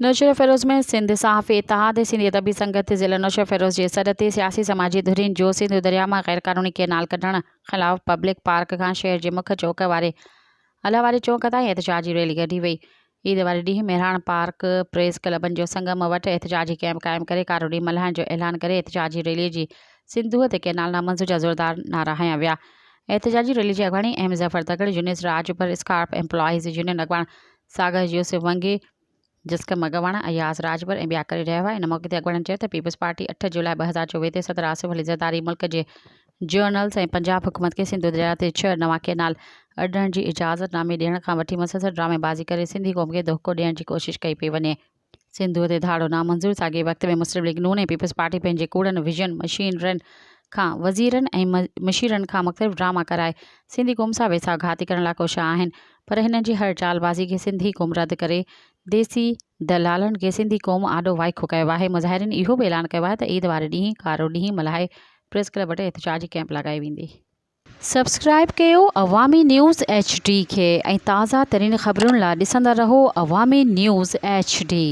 नौशर फ़िरोज़ में सिंध सहाफ़ी इत्तेहाद सिंधी अदबी संगत ज़िला नौशर फ़िरोज़ के सॾ ते सियासी समाजी धुरियुनि जो सिंध दरिया मां गैर क़ानूनी केनाल कढण ख़िलाफ़ पब्लिक पार्क खां शहर जे मुख्य चौक वारे अला वारे चौक ताईं एहतजाजी रैली कढी वई। ईद वारे ॾींहुं मेहराण पार्क प्रेस क्लबनि जो संगम वटि एहतजाजी कैंप क़ाइमु करे कारो ॾींहुं मल्हाइण जो ऐलान करे एहतजाजी रैलीअ जी सिंधूअ ते केनाल नामंज़ूर जा ज़ोरदार नारा हंया विया। एहतजाजी रैली जी अॻवानी अहम Zafar Tagar Younis Rajbhar SCARP employees union अॻवान सागर यूसुफ वंगे जिसका मगवाणा अयाज़ राजभर ऐं ॿिया करे रहिया हुआ। इन मौक़े ते अॻवाननि चयो त पीपल्स पार्टी 8 जुलाई 2024 ते सदर आसिफ अली ज़रदारी मुल्क जे जर्नल्स ऐं पंजाब हुकूमत खे सिंध दरिया ते 6 नवां केनाल अॾण जी इजाज़तनामे ॾियण खां वठी मुसलसल ड्रामेबाज़ी करे सिंधी क़ौम खे धोखो ॾियण जी कोशिश कई पई वञे। सिंधूअ ते धाड़ो नामंज़ूर साॻिए वक़्त में मुस्लिम लीग नून ऐं पीपल्स पार्टी पंहिंजे कूड़नि विजन मशीनरनि खां वज़ीरनि ऐं मशीरनि खां मुख़्तलिफ़ ड्रामा कराए सिंधी क़ौम सां वेसा घाती करण लाइ कोशिश आहिनि, पर हिननि जी हर चालबाज़ी खे सिंधी क़ौम रद्द करे देसी दलालनि खे सिंधी क़ौम आॾो वाइखो कयो आहे। मुज़ाहिरीन इहो बि ऐलान कयो आहे त ईद वारे ॾींहुं कारो ॾींहुं मल्हाए प्रेस क्लब वटि एहतजाजी कैंप लॻाई वेंदी। सब्सक्राइब कयो अवामी न्यूज़ HD खे ऐं ताज़ा तरीन ख़बरुनि लाइ ॾिसंदा रहो अवामी न्यूज़ HD।